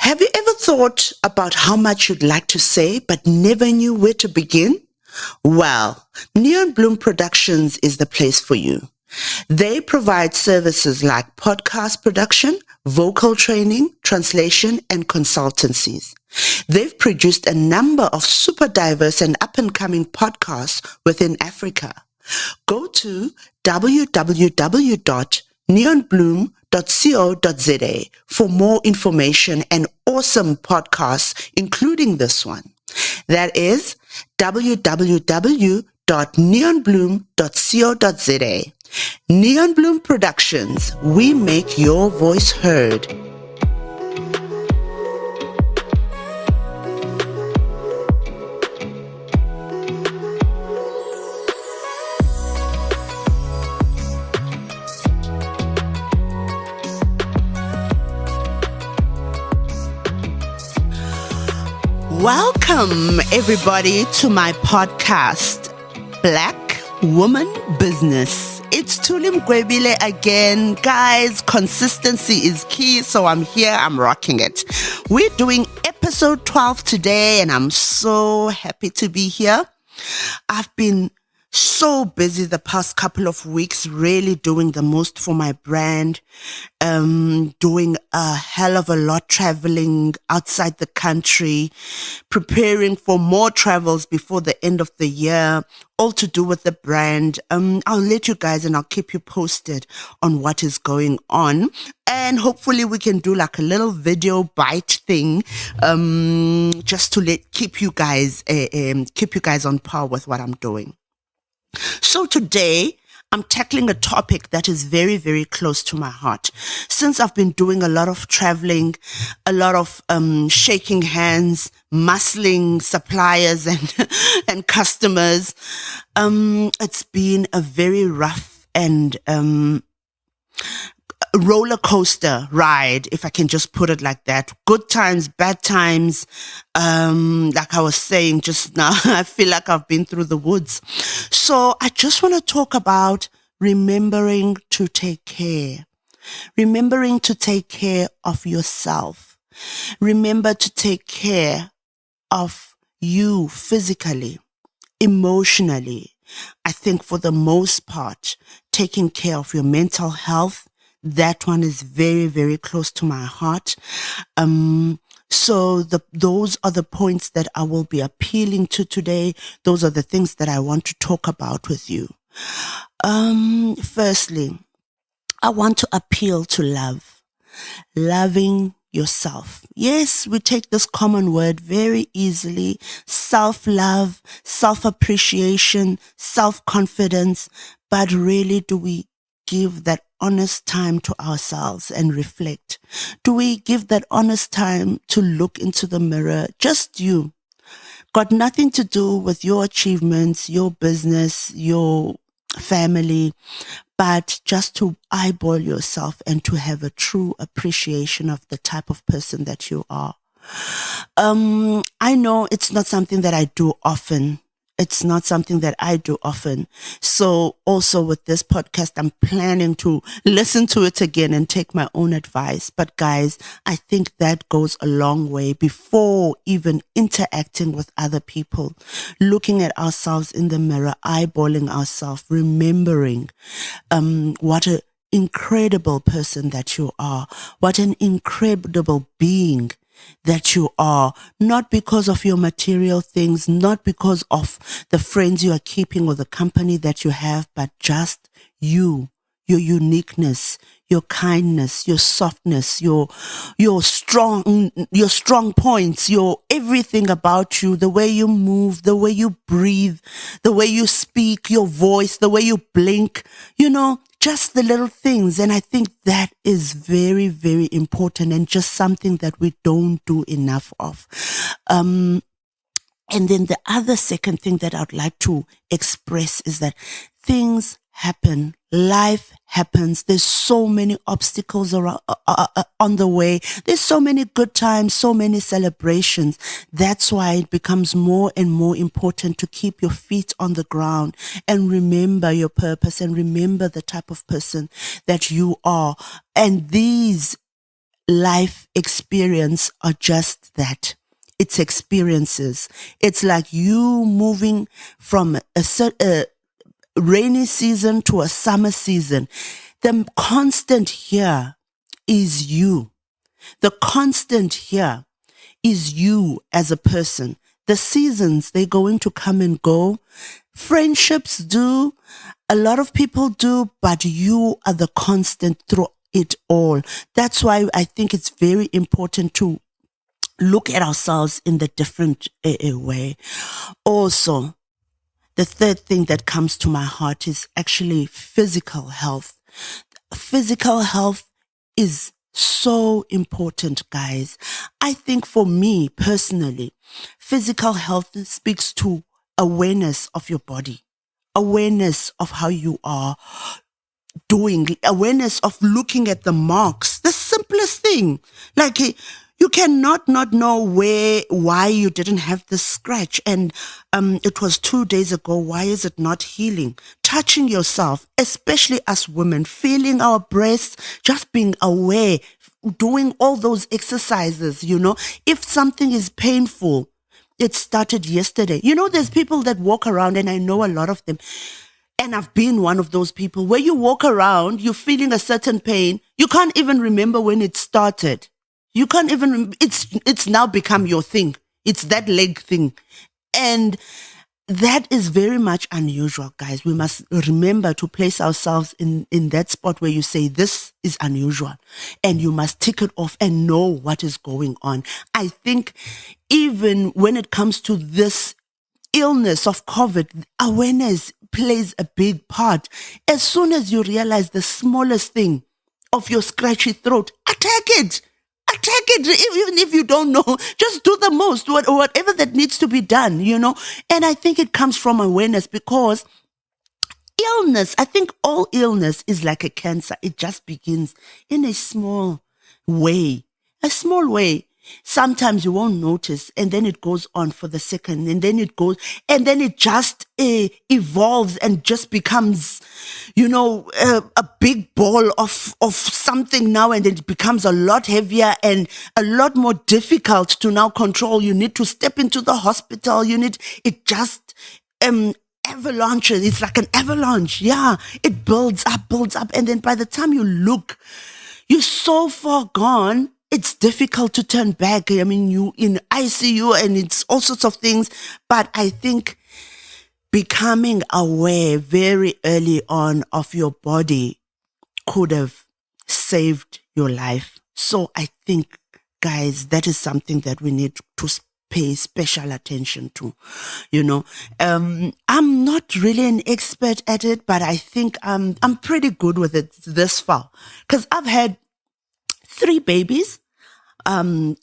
Have you ever thought about how much you'd like to say but never knew where to begin? Well, Neon Bloom Productions is the place for you. They provide services like podcast production, vocal training, translation, and consultancies. They've produced a number of super diverse and up-and-coming podcasts within Africa. Go to www.neonbloom.co.za for more information and awesome podcasts, including this one. That is www.neonbloom.co.za. Neon Bloom Productions, we make your voice heard. Welcome, everybody, to my podcast, Black Woman Business. It's Nokuthula Mgwebile again. Guys, consistency is key, so I'm here, I'm rocking it. We're doing episode 12 today, and I'm so happy to be here. I've been so busy the past couple of weeks, really doing the most for my brand, doing a hell of a lot, traveling outside the country, preparing for more travels before the end of the year, all to do with the brand. I'll let you guys and I'll keep you posted on what is going on. And hopefully we can do like a little video bite thing, just to keep you guys on par with what I'm doing. So today, I'm tackling a topic that is very, very close to my heart. Since I've been doing a lot of traveling, a lot of shaking hands, muscling suppliers and customers, it's been a very rough and roller coaster ride, if I can just put it like that. Good times, bad times. Like I was saying just now, I feel like I've been through the woods. So I just want to talk about remembering to take care. Remembering to take care of yourself. Remember to take care of you physically, emotionally. I think for the most part, taking care of your mental health, that one is very, very close to my heart. So those are the points that I will be appealing to today. Those are the things that I want to talk about with you. Firstly, I want to appeal to love. Loving yourself. Yes, we take this common word very easily. Self-love, self-appreciation, self-confidence. But really, do we give that honest time to ourselves and reflect? Do we give that honest time to look into the mirror? Just you. Got nothing to do with your achievements, your business, your family, but just to eyeball yourself and to have a true appreciation of the type of person that you are. I know it's not something that I do often. It's not something that I do often. So also with this podcast, I'm planning to listen to it again and take my own advice. But guys, I think that goes a long way before even interacting with other people, looking at ourselves in the mirror, eyeballing ourselves, remembering what an incredible person that you are, what an incredible being that you are, not because of your material things, not because of the friends you are keeping or the company that you have, but just you, your uniqueness, your kindness, your softness, your strong points, your everything about you, the way you move, the way you breathe, the way you speak, your voice, the way you blink, just the little things. And I think that is very, very important and just something that we don't do enough of. And then the other second thing that I'd like to express is that things happen. Life happens. There's so many obstacles around, on the way. There's so many good times, so many celebrations. That's why it becomes more and more important to keep your feet on the ground and remember your purpose and remember the type of person that you are. And these life experience are just that. It's experiences. It's like you moving from a rainy season to a summer season. The constant here is you. The constant here is you as a person. The seasons, they're going to come and go. Friendships do. A lot of people do, but you are the constant through it all. That's why I think it's very important to look at ourselves in the different way. Also, the third thing that comes to my heart is actually physical health. Physical health is so important, guys. I think for me personally, physical health speaks to awareness of your body, awareness of how you are doing, awareness of looking at the marks. The simplest thing. Like you cannot not know why you didn't have the scratch. And it was 2 days ago. Why is it not healing? Touching yourself, especially as women, feeling our breasts, just being aware, doing all those exercises, If something is painful, it started yesterday. There's people that walk around, and I know a lot of them, and I've been one of those people where you walk around, you're feeling a certain pain. You can't even remember when it started. You can't even, it's now become your thing. It's that leg thing. And that is very much unusual, guys. We must remember to place ourselves in that spot where you say, this is unusual. And you must tick it off and know what is going on. I think even when it comes to this illness of COVID, awareness plays a big part. As soon as you realize the smallest thing of your scratchy throat, attack it. Attack it, even if you don't know. Just do the most, whatever that needs to be done, And I think it comes from awareness, because illness, I think all illness is like a cancer. It just begins in a small way. Sometimes you won't notice, and then it goes on for the second, and then it just evolves and just becomes, a big ball of something now, and it becomes a lot heavier and a lot more difficult to now control. You need to step into the hospital. It just avalanches. It's like an avalanche. Yeah, it builds up, and then by the time you look, you're so far gone. It's difficult to turn back. I mean, you in ICU, and it's all sorts of things. But I think becoming aware very early on of your body could have saved your life. So I think, guys, that is something that we need to pay special attention to. I'm not really an expert at it, but I think I'm pretty good with it this far, because I've had 3 babies. And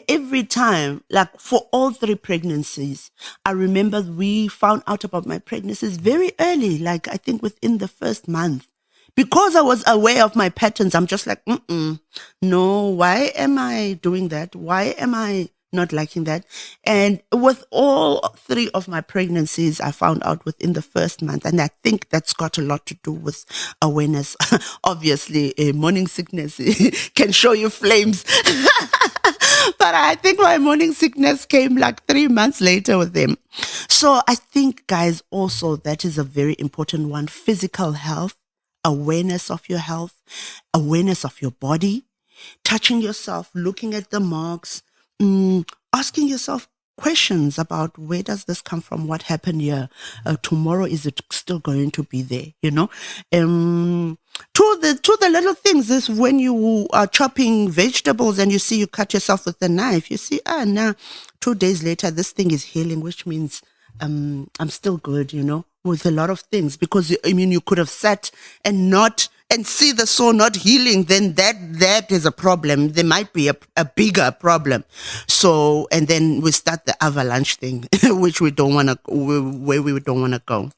every time, like for all 3 pregnancies, I remember we found out about my pregnancies very early, like I think within the first month. Because I was aware of my patterns, I'm just like, no, why am I doing that? Why am I not liking that? And with all 3 of my pregnancies, I found out within the first month. And I think that's got a lot to do with awareness. Obviously, morning sickness can show you flames. But I think my morning sickness came like 3 months later with them. So I think, guys, also that is a very important one. Physical health, awareness of your health, awareness of your body, touching yourself, looking at the marks, asking yourself questions about where does this come from? What happened here? Tomorrow, is it still going to be there? To the little things is when you are chopping vegetables and you see you cut yourself with a knife. You see, now 2 days later, this thing is healing, which means I'm still good, with a lot of things. Because you could have sat and see the sore not healing, then that is a problem. There might be a bigger problem. So, and then we start the avalanche thing, which we don't want to, where we don't want to go.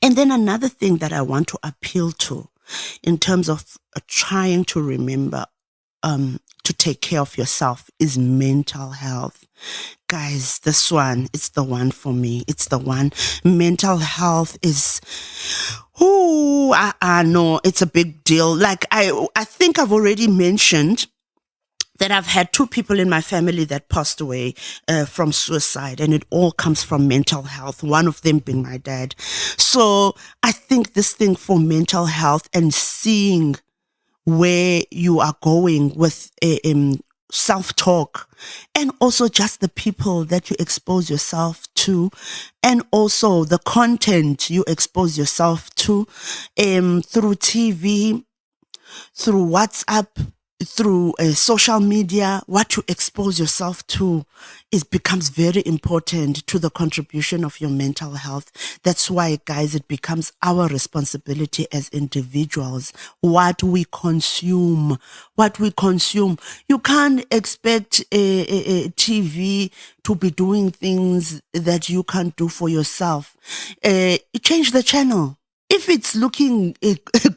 And then another thing that I want to appeal to in terms of trying to remember to take care of yourself is mental health. Guys, this one, it's the one for me. It's the one. Mental health is, I know it's a big deal. Like I think I've already mentioned that I've had 2 people in my family that passed away from suicide, and it all comes from mental health, one of them being my dad. So I think this thing for mental health and seeing where you are going with self-talk, and also just the people that you expose yourself to, and also the content you expose yourself to through TV, through WhatsApp, through social media, what you expose yourself to becomes very important to the contribution of your mental health. That's why, guys, it becomes our responsibility as individuals, what we consume. You can't expect a TV to be doing things that you can't do for yourself. Change the channel. If it's looking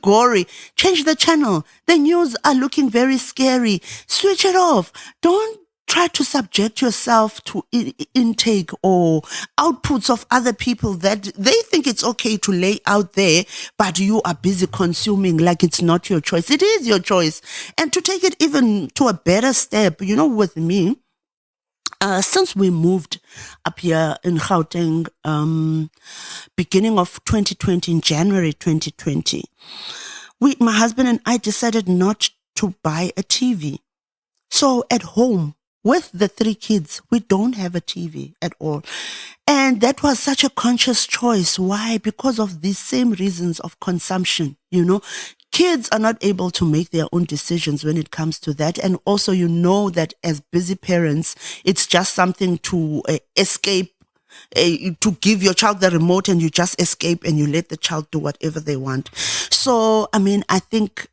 gory, change the channel. The news are looking very scary. Switch it off. Don't try to subject yourself to intake or outputs of other people that they think it's okay to lay out there, but you are busy consuming like it's not your choice. It is your choice. And to take it even to a better step, with me, since we moved up here in Gauteng, beginning of 2020, in January 2020, my husband and I decided not to buy a TV. So at home, with the 3 kids, we don't have a TV at all. And that was such a conscious choice. Why? Because of these same reasons of consumption, Kids are not able to make their own decisions when it comes to that. And also, that as busy parents, it's just something to escape, to give your child the remote and you just escape and you let the child do whatever they want. So, I think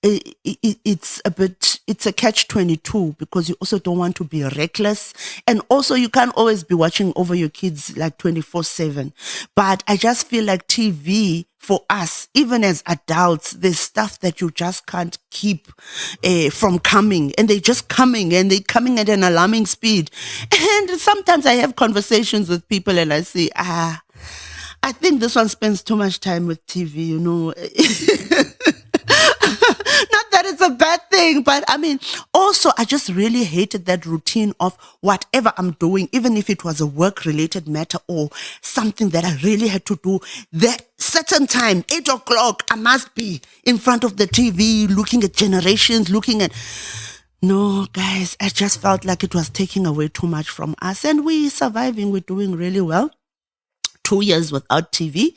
it's a catch-22, because you also don't want to be reckless. And also, you can't always be watching over your kids like 24/7. But I just feel like TV, for us, even as adults, there's stuff that you just can't keep from coming. And they're just coming, and they're coming at an alarming speed. And sometimes I have conversations with people and I say, I think this one spends too much time with TV, Not that it's a bad thing, but also I just really hated that routine of whatever I'm doing, even if it was a work-related matter or something that I really had to do, that certain time, 8 o'clock, I must be in front of the TV, looking at generations, No, guys, I just felt like it was taking away too much from us, and we're surviving, we're doing really well. 2 years without TV.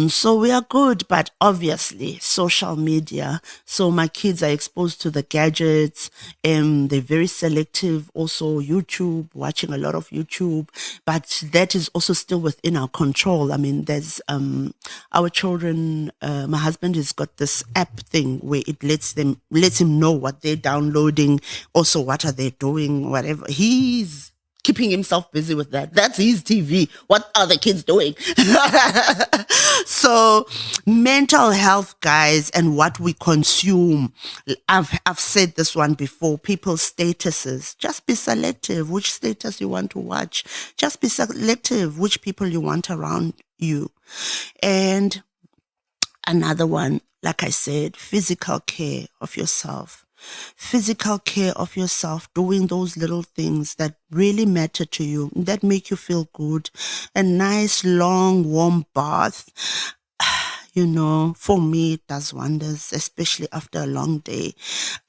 So we are good, but obviously social media. So my kids are exposed to the gadgets, and they're very selective. Also YouTube, watching a lot of YouTube, but that is also still within our control. There's our children, my husband has got this app thing where it lets him know what they're downloading, also what are they doing, whatever. He's keeping himself busy with that. That's his TV. What are the kids doing? So mental health, guys, and what we consume. I've said this one before. People's statuses. Just be selective which status you want to watch. Just be selective which people you want around you. And another one, like I said, physical care of yourself. Physical care of yourself, doing those little things that really matter to you, that make you feel good. A nice, long, warm bath, for me, it does wonders, especially after a long day.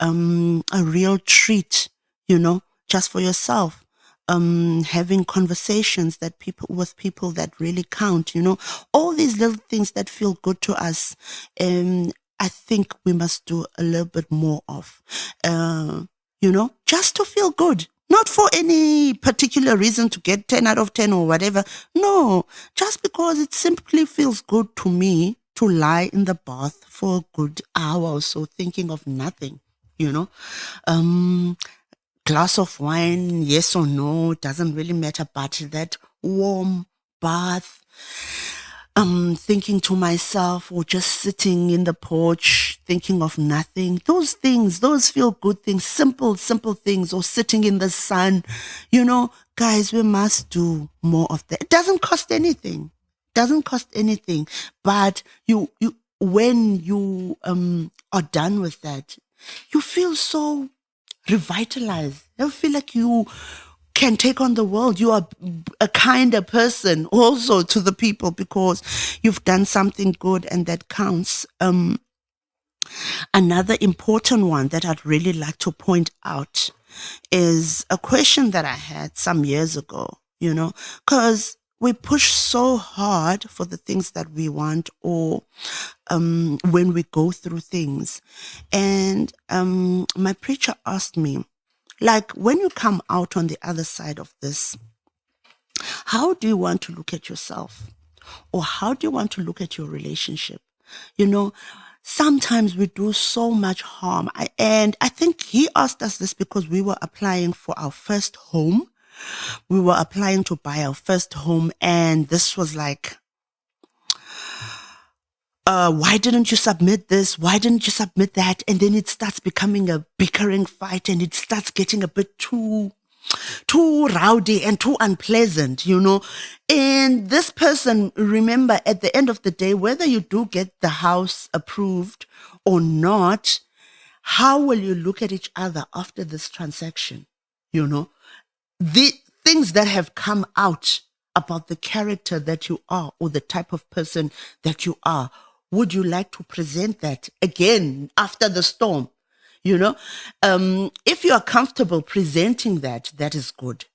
A real treat, just for yourself. Having conversations with people that really count, all these little things that feel good to us. I think we must do a little bit more of, just to feel good. Not for any particular reason to get 10 out of 10 or whatever. No, just because it simply feels good to me to lie in the bath for a good hour or so thinking of nothing, Glass of wine, yes or no, doesn't really matter, but that warm bath, thinking to myself, or just sitting in the porch, thinking of nothing. Those things, those feel good things, simple things, or sitting in the sun. Guys, we must do more of that. It doesn't cost anything. Doesn't cost anything. But when you are done with that, you feel so revitalized. You feel like you can take on the world. You are a kinder person also to the people because you've done something good, and that counts. Another important one that I'd really like to point out is a question that I had some years ago, because we push so hard for the things that we want, or when we go through things. And my preacher asked me, like, when you come out on the other side of this, how do you want to look at yourself? Or how do you want to look at your relationship? Sometimes we do so much harm. And I think he asked us this because we were applying for our first home. We were applying to buy our first home. And this was like, why didn't you submit this? Why didn't you submit that? And then it starts becoming a bickering fight, and it starts getting a bit too rowdy and too unpleasant, And this person, remember, at the end of the day, whether you do get the house approved or not, how will you look at each other after this transaction? The things that have come out about the character that you are, or the type of person that you are, would you like to present that again after the storm? If you are comfortable presenting that, that is good.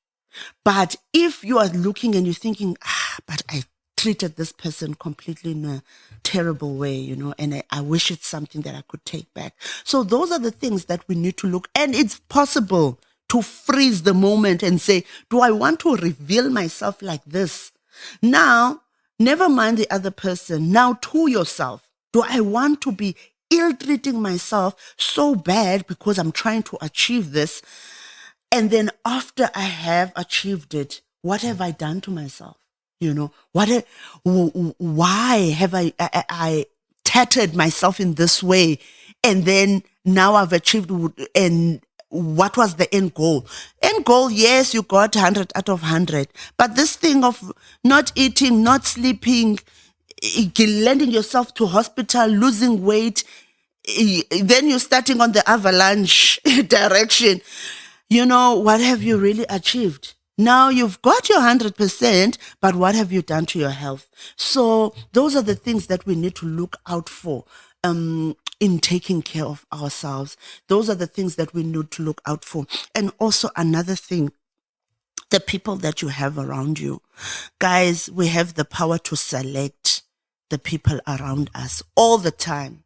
But if you are looking and you're thinking, but I treated this person completely in a terrible way, and I wish it's something that I could take back. So those are the things that we need to look, and it's possible to freeze the moment and say, do I want to reveal myself like this? Now, never mind the other person. Now to yourself, do I want to be ill-treating myself so bad because I'm trying to achieve this? And then after I have achieved it, what have I done to myself? Why have I tattered myself in this way? And then now I've achieved, and what was the end goal? End goal, yes, you got 100 out of 100. But this thing of not eating, not sleeping, landing yourself to hospital, losing weight, then you're starting on the avalanche direction. What have you really achieved? Now you've got your 100%, but what have you done to your health? So those are the things that we need to look out for in taking care of ourselves. Those are the things that we need to look out for. And also another thing, the people that you have around you. Guys, we have the power to select the people around us all the time,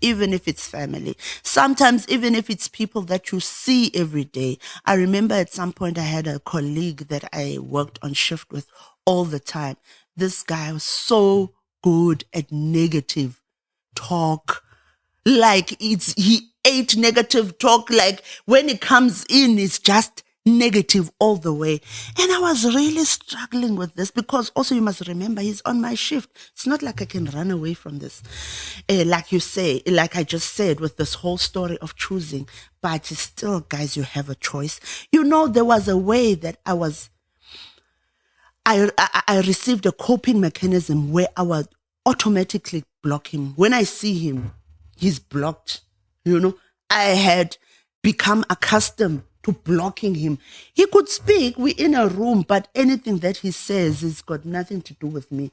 even if it's family. Sometimes even if it's people that you see every day. I remember at some point I had a colleague that I worked on shift with all the time. This guy was so good at negative talk. Like he ate negative talk. Like when it comes in, it's just negative all the way. And I was really struggling with this because also you must remember he's on my shift. It's not like I can run away from this. Like I just said with this whole story of choosing, but still, guys, you have a choice. There was a way that I received a coping mechanism where I would automatically block him. When I see him, he's blocked. I had become accustomed to blocking him. He could speak, we're in a room, but anything that he says has got nothing to do with me.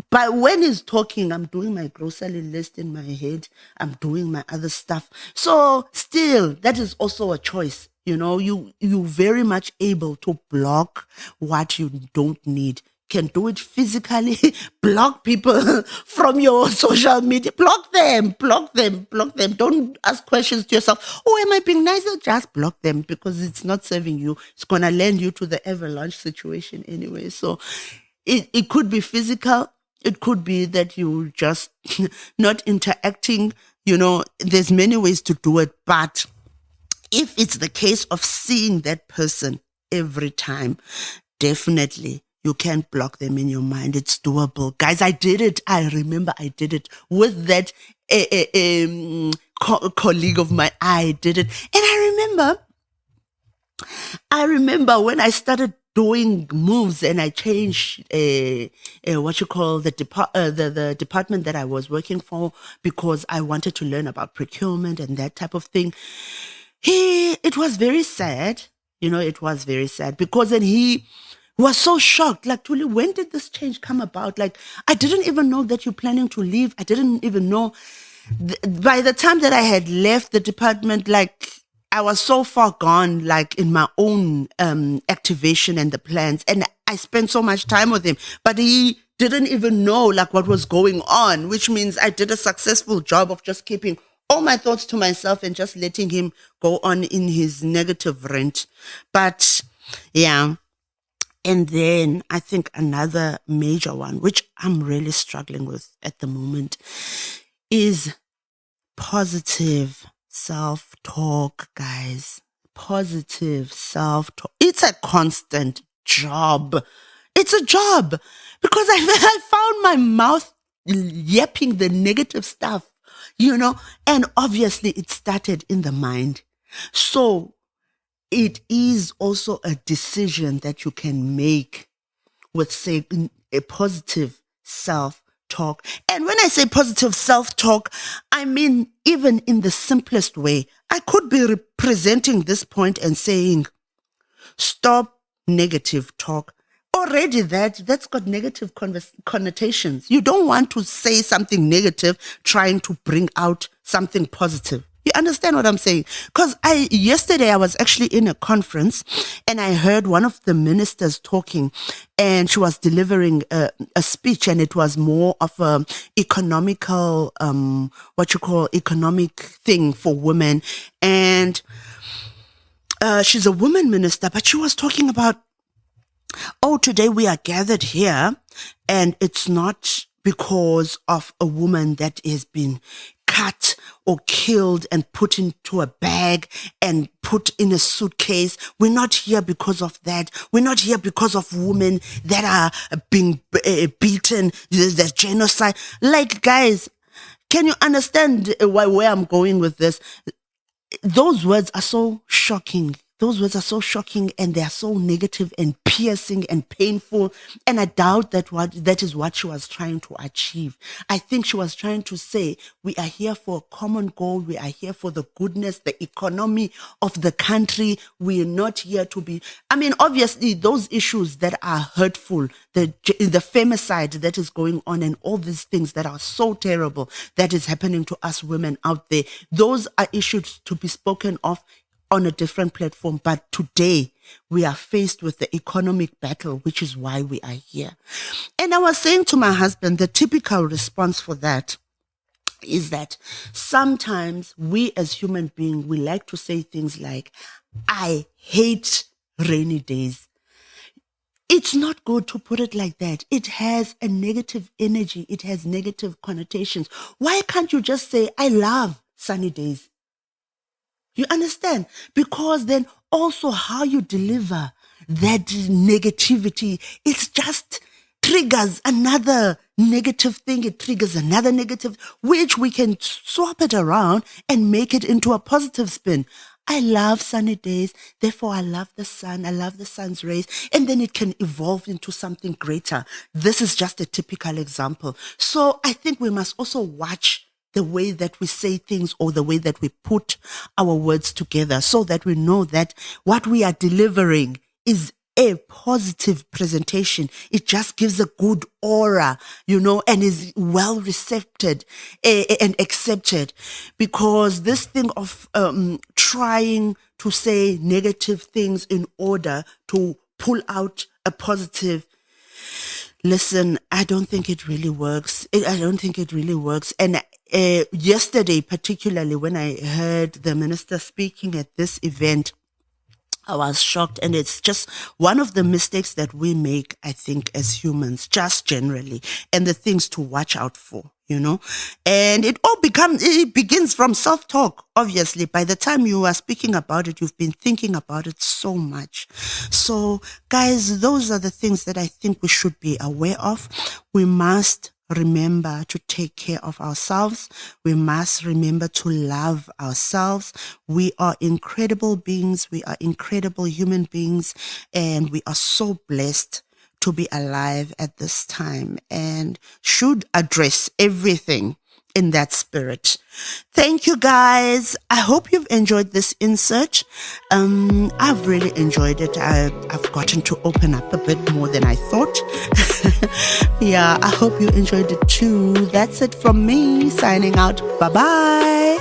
But when he's talking, I'm doing my grocery list in my head. I'm doing my other stuff. So still, that is also a choice. You're very much able to block what you don't need. Can do it physically, block people from your social media, block them. Don't ask questions to yourself. Oh, am I being nice? Just block them because it's not serving you. It's going to land you to the avalanche situation anyway. So it could be physical. It could be that you just not interacting. There's many ways to do it. But if it's the case of seeing that person every time, definitely you can't block them in your mind. It's doable. Guys, I did it. I remember I did it with that colleague of mine. I did it. And I remember when I started doing moves and I changed what you call the department that I was working for because I wanted to learn about procurement and that type of thing. It was very sad. It was very sad because then he was so shocked. Like, Thuli, when did this change come about? Like, I didn't even know that you're planning to leave. I didn't even know. By the time that I had left the department, like, I was so far gone, like, in my own activation and the plans. And I spent so much time with him. But he didn't even know, like, what was going on, which means I did a successful job of just keeping all my thoughts to myself and just letting him go on in his negative rant. But, yeah. And then I think another major one, which I'm really struggling with at the moment, is positive self-talk, guys. Positive self-talk. It's a constant job. It's a job because I found my mouth yapping the negative stuff, and obviously it started in the mind. So it is also a decision that you can make with, say, a positive self-talk. And when I say positive self-talk, I mean, even in the simplest way, I could be representing this point and saying, stop negative talk. Already that's got negative connotations. You don't want to say something negative trying to bring out something positive. You understand what I'm saying? Because yesterday I was actually in a conference and I heard one of the ministers talking and she was delivering a speech, and it was more of a economical, economic thing for women. And she's a woman minister, but she was talking about, today we are gathered here and it's not because of a woman that has been cut or killed and put into a bag and put in a suitcase. We're not here because of that. We're not here because of women that are being beaten. There's genocide. Like, guys, can you understand where I'm going with this? Those words are so shocking. Those words are so shocking and they are so negative and piercing and painful. And I doubt that is what she was trying to achieve. I think she was trying to say, we are here for a common goal. We are here for the goodness, the economy of the country. We are not here to be, obviously those issues that are hurtful, the femicide that is going on and all these things that are so terrible that is happening to us women out there, those are issues to be spoken of on a different platform. But today we are faced with the economic battle, which is why we are here. And I was saying to my husband, the typical response for that is that sometimes we as human beings, we like to say things like, I hate rainy days. It's not good to put it like that. It has a negative energy. It has negative connotations. Why can't you just say, I love sunny days? You understand? Because then also how you deliver that negativity, it just triggers another negative thing. It triggers another negative, which we can swap it around and make it into a positive spin. I love sunny days, therefore I love the sun, I love the sun's rays, and then it can evolve into something greater. This is just a typical example. So I think we must also watch the way that we say things or the way that we put our words together so that we know that what we are delivering is a positive presentation. It just gives a good aura, and is well received and accepted. Because this thing of trying to say negative things in order to pull out a positive, listen, I don't think it really works. I don't think it really works. And yesterday, particularly when I heard the minister speaking at this event, I was shocked. And it's just one of the mistakes that we make, I think, as humans, just generally, and the things to watch out for, and it begins from self-talk. Obviously, by the time you are speaking about it, you've been thinking about it so much. So guys, those are the things that I think we should be aware of. We must remember to take care of ourselves. We must remember to love ourselves. We are incredible beings. We are incredible human beings, and we are so blessed to be alive at this time and should address everything in that spirit. Thank you, guys. I hope you've enjoyed this insert. I've really enjoyed it. I've gotten to open up a bit more than I thought. Yeah, I hope you enjoyed it too. That's it from me, signing out. Bye-bye.